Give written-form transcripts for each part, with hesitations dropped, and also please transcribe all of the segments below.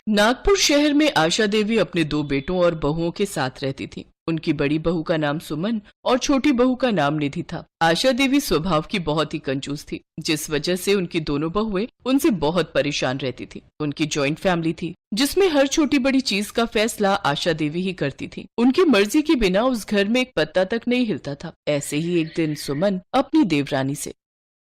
नागपुर शहर में आशा देवी अपने दो बेटों और बहुओं के साथ रहती थी। उनकी बड़ी बहू का नाम सुमन और छोटी बहू का नाम निधि था। आशा देवी स्वभाव की बहुत ही कंजूस थी, जिस वजह से उनकी दोनों बहुएं उनसे बहुत परेशान रहती थी। उनकी जॉइंट फैमिली थी, जिसमें हर छोटी बड़ी चीज का फैसला आशा देवी ही करती थी। उनकी मर्जी के बिना उस घर में एक पत्ता तक नहीं हिलता था। ऐसे ही एक दिन सुमन अपनी देवरानी से,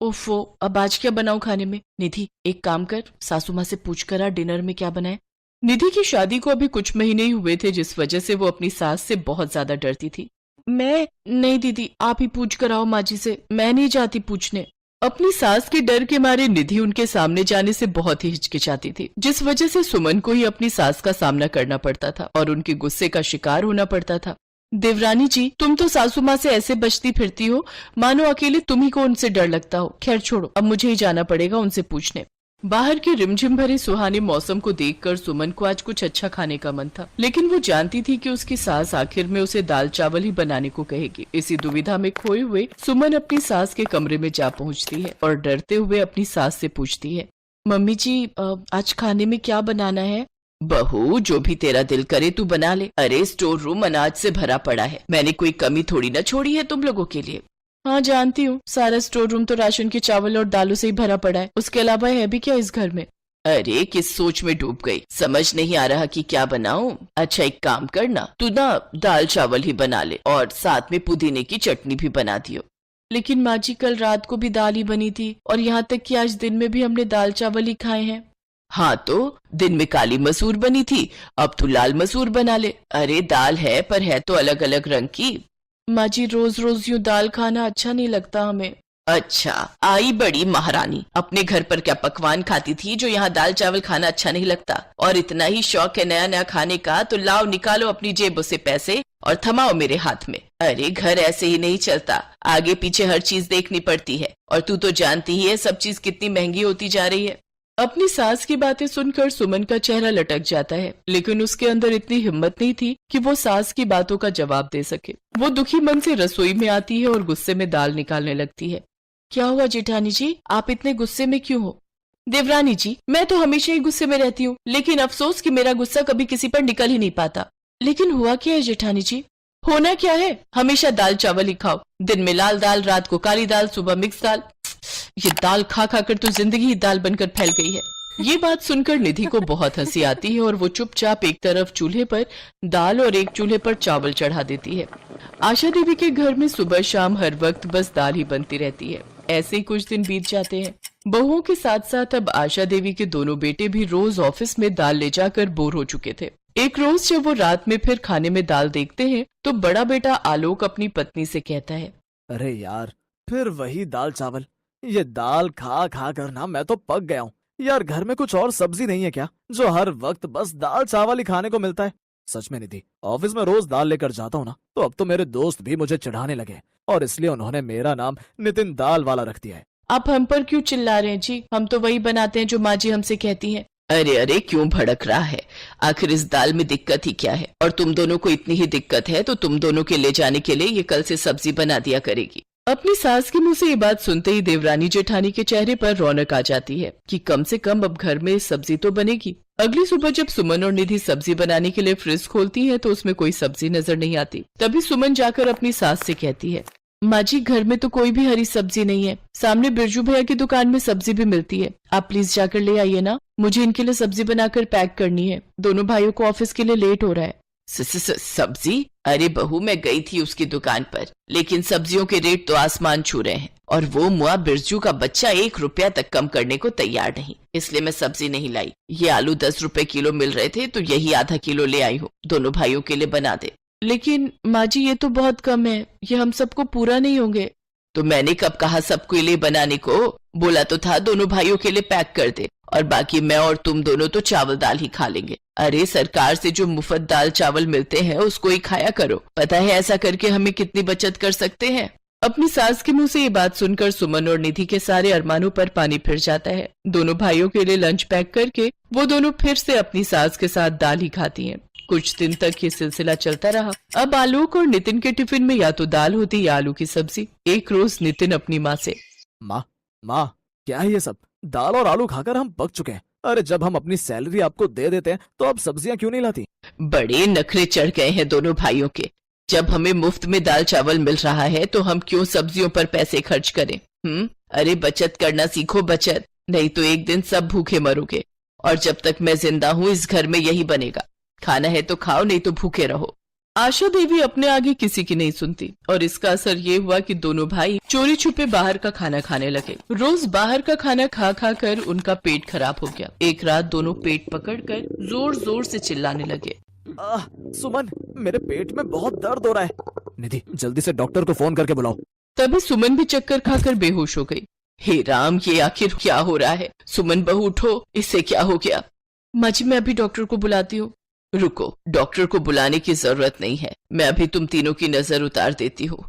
ओफो, अब आज क्या बनाऊं खाने में? निधि, एक काम कर, सासू माँ से पूछ कर आ डिनर में क्या बनाए। निधि की शादी को अभी कुछ महीने ही हुए थे, जिस वजह से वो अपनी सास से बहुत ज्यादा डरती थी। मैं नहीं दीदी, आप ही पूछ कर आओ माँ जी से, मैं नहीं जाती पूछने। अपनी सास के डर के मारे निधि उनके सामने जाने से बहुत ही हिचकिचाती थी, जिस वजह से सुमन को ही अपनी सास का सामना करना पड़ता था और उनके गुस्से का शिकार होना पड़ता था। देवरानी जी, तुम तो सासू माँ से ऐसे बचती फिरती हो, मानो अकेले तुम ही को उनसे डर लगता हो। खैर छोड़ो, अब मुझे ही जाना पड़ेगा उनसे पूछने। बाहर के रिमझिम भरे सुहाने मौसम को देखकर सुमन को आज कुछ अच्छा खाने का मन था, लेकिन वो जानती थी कि उसकी सास आखिर में उसे दाल चावल ही बनाने को कहेगी। इसी दुविधा में खोए हुए सुमन अपनी सास के कमरे में जा पहुंचती है और डरते हुए अपनी सास से पूछती है, मम्मी जी, आज खाने में क्या बनाना है? बहू, जो भी तेरा दिल करे तू बना ले। अरे स्टोर रूम अनाज से भरा पड़ा है, मैंने कोई कमी थोड़ी ना छोड़ी है तुम लोगों के लिए। हाँ जानती हूँ, सारा स्टोर रूम तो राशन के चावल और दालों से ही भरा पड़ा है, उसके अलावा है भी क्या इस घर में? अरे किस सोच में डूब गई, समझ नहीं आ रहा कि क्या बनाऊं। अच्छा एक काम करना, तू ना दाल चावल ही बना ले और साथ में पुदीने की चटनी भी बना दियो। लेकिन माँ जी, कल रात को भी दाल ही बनी थी और यहाँ तक कि आज दिन में भी हमने दाल चावल ही खाए हैं। हाँ तो दिन में काली मसूर बनी थी, अब तू लाल मसूर बना ले। अरे दाल है, पर है तो अलग अलग रंग की। माँ जी, रोज रोज यूं दाल खाना अच्छा नहीं लगता हमें। अच्छा, आई बड़ी महारानी, अपने घर पर क्या पकवान खाती थी जो यहाँ दाल चावल खाना अच्छा नहीं लगता? और इतना ही शौक है नया नया खाने का तो लाओ, निकालो अपनी जेबों से पैसे और थमाओ मेरे हाथ में। अरे घर ऐसे ही नहीं चलता, आगे पीछे हर चीज देखनी पड़ती है, और तू तो जानती ही है सब चीज कितनी महंगी होती जा रही है। अपनी सास की बातें सुनकर सुमन का चेहरा लटक जाता है, लेकिन उसके अंदर इतनी हिम्मत नहीं थी कि वो सास की बातों का जवाब दे सके। वो दुखी मन से रसोई में आती है और गुस्से में दाल निकालने लगती है। क्या हुआ जेठानी जी, आप इतने गुस्से में क्यों हो? देवरानी जी, मैं तो हमेशा ही गुस्से में रहती हूँ, लेकिन अफसोस कि मेरा गुस्सा कभी किसी पर निकल ही नहीं पाता। लेकिन हुआ क्या है जेठानी जी? होना क्या है, हमेशा दाल चावल ही खाओ, दिन में लाल दाल, रात को काली दाल, सुबह मिक्स दाल। ये दाल खा खा कर तो जिंदगी ही दाल बनकर फैल गई है। ये बात सुनकर निधि को बहुत हंसी आती है और वो चुपचाप एक तरफ चूल्हे पर दाल और एक चूल्हे पर चावल चढ़ा देती है। आशा देवी के घर में सुबह शाम हर वक्त बस दाल ही बनती रहती है। ऐसे ही कुछ दिन बीत जाते हैं। बहुओं के साथ साथ अब आशा देवी के दोनों बेटे भी रोज ऑफिस में दाल ले जाकर बोर हो चुके थे। एक रोज जब वो रात में फिर खाने में दाल देखते हैं तो बड़ा बेटा आलोक अपनी पत्नी से कहता है, अरे यार, फिर वही दाल चावल। ये दाल खा खा कर ना मैं तो पक गया हूँ। यार घर में कुछ और सब्जी नहीं है क्या, जो हर वक्त बस दाल चावल ही खाने को मिलता है? सच में निधि, ऑफिस में रोज दाल लेकर जाता हूँ ना, तो अब तो मेरे दोस्त भी मुझे चिढ़ाने लगे और इसलिए उन्होंने मेरा नाम नितिन दाल वाला रख दिया है। आप हम पर क्यों चिल्ला रहे हैं जी? हम तो वही बनाते हैं जो माँ जी हमसे कहती हैं। अरे अरे, क्यों भड़क रहा है? आखिर इस दाल में दिक्कत ही क्या है? और तुम दोनों को इतनी ही दिक्कत है तो तुम दोनों के ले जाने के लिए ये कल से सब्जी बना दिया करेगी। अपनी सास के मुंह से ये बात सुनते ही देवरानी जेठानी के चेहरे पर रौनक आ जाती है कि कम से कम अब घर में सब्जी तो बनेगी। अगली सुबह जब सुमन और निधि सब्जी बनाने के लिए फ्रिज खोलती है तो उसमें कोई सब्जी नजर नहीं आती। तभी सुमन जाकर अपनी सास से कहती है, माँ जी, घर में तो कोई भी हरी सब्जी नहीं है, सामने बिरजू भैया की दुकान में सब्जी भी मिलती है, आप प्लीज जाकर ले आइए ना, मुझे इनके लिए सब्जी बनाकर पैक करनी है, दोनों भाइयों को ऑफिस के लिए लेट हो रहा है। सब्जी? अरे बहू, मैं गई थी उसकी दुकान पर, लेकिन सब्जियों के रेट तो आसमान छू रहे हैं और वो मुआ बिरजू का बच्चा 1 रुपया तक कम करने को तैयार नहीं, इसलिए मैं सब्जी नहीं लाई। ये आलू 10 रुपए किलो मिल रहे थे तो यही आधा किलो ले आई हूँ, दोनों भाइयों के लिए बना दे। लेकिन माँ जी, ये तो बहुत कम है, ये हम सबको पूरा नहीं होंगे। तो मैंने कब कहा सबके लिए बनाने को? बोला तो था दोनों भाइयों के लिए पैक कर दे और बाकी मैं और तुम दोनों तो चावल दाल ही खा लेंगे। अरे सरकार से जो मुफ्त दाल चावल मिलते हैं उसको ही खाया करो, पता है ऐसा करके हमें कितनी बचत कर सकते हैं। अपनी सास के मुंह से ये बात सुनकर सुमन और निधि के सारे अरमानों पर पानी फिर जाता है। दोनों भाइयों के लिए लंच पैक करके वो दोनों फिर से अपनी सास के साथ दाल ही खाती हैं। कुछ दिन तक ये सिलसिला चलता रहा। अब आलोक और नितिन के टिफिन में या तो दाल होती या आलू की सब्जी। एक रोज नितिन अपनी माँ से, माँ, क्या है ये सब? दाल और आलू खाकर हम पक चुके हैं, अरे जब हम अपनी सैलरी आपको दे देते हैं तो आप सब्जियां क्यों नहीं लाती? बड़े नखरे चढ़ गए हैं दोनों भाइयों के। जब हमें मुफ्त में दाल चावल मिल रहा है तो हम क्यों सब्जियों पर पैसे खर्च करें? अरे बचत करना सीखो, बचत, नहीं तो एक दिन सब भूखे मरोगे। और जब तक मैं जिंदा हूँ इस घर में यही बनेगा, खाना है तो खाओ, नहीं तो भूखे रहो। आशा देवी अपने आगे किसी की नहीं सुनती और इसका असर ये हुआ कि दोनों भाई चोरी छुपे बाहर का खाना खाने लगे। रोज बाहर का खाना खा खा कर उनका पेट खराब हो गया। एक रात दोनों पेट पकड़कर जोर जोर से चिल्लाने लगे। सुमन, मेरे पेट में बहुत दर्द हो रहा है। निधि, जल्दी से डॉक्टर को फोन करके बुलाओ। तभी सुमन भी चक्कर खाकर बेहोश हो गई। हे राम, ये आखिर क्या हो रहा है? सुमन बहू उठो, इससे क्या हो गया? माँ जी, मैं अभी डॉक्टर को बुलाती हूँ। रुको, डॉक्टर को बुलाने की जरूरत नहीं है, मैं अभी तुम तीनों की नजर उतार देती हूँ।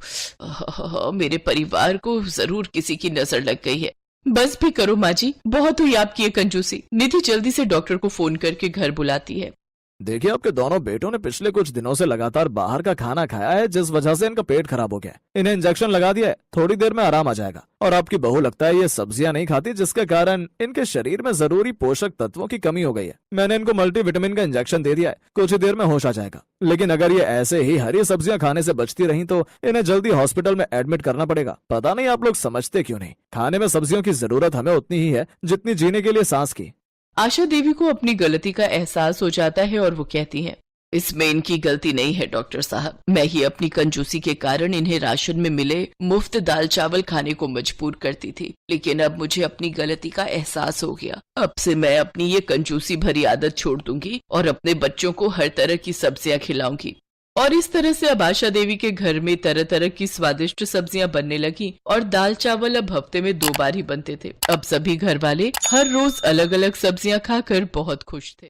मेरे परिवार को जरूर किसी की नजर लग गई है। बस भी करो माँ जी, बहुत हुई आपकी ये कंजूसी। निधि जल्दी से डॉक्टर को फोन करके घर बुलाती है। देखिए, आपके दोनों बेटों ने पिछले कुछ दिनों से लगातार बाहर का खाना खाया है, जिस वजह से इनका पेट खराब हो गया है। इन्हें इंजेक्शन लगा दिया है, थोड़ी देर में आराम आ जाएगा। और आपकी बहू लगता है ये सब्जियां नहीं खाती, जिसके कारण इनके शरीर में जरूरी पोषक तत्वों की कमी हो गई है। मैंने इनको मल्टीविटामिन का इंजेक्शन दे दिया है, कुछ ही देर में होश आ जाएगा। लेकिन अगर ये ऐसे ही हरी सब्जियां खाने से बचती रही तो इन्हें जल्दी हॉस्पिटल में एडमिट करना पड़ेगा। पता नहीं आप लोग समझते क्यों नहीं, खाने में सब्जियों की जरूरत हमें उतनी ही है जितनी जीने के लिए सांस की। आशा देवी को अपनी गलती का एहसास हो जाता है और वो कहती है, इसमें इनकी गलती नहीं है डॉक्टर साहब, मैं ही अपनी कंजूसी के कारण इन्हें राशन में मिले मुफ्त दाल चावल खाने को मजबूर करती थी। लेकिन अब मुझे अपनी गलती का एहसास हो गया। अब से मैं अपनी ये कंजूसी भरी आदत छोड़ दूंगी और अपने बच्चों को हर तरह की सब्जियां खिलाऊंगी। और इस तरह से अब आशा देवी के घर में तरह तरह की स्वादिष्ट सब्जियां बनने लगी और दाल चावल अब हफ्ते में 2 बार ही बनते थे। अब सभी घर वाले हर रोज अलग अलग सब्जियां खाकर बहुत खुश थे।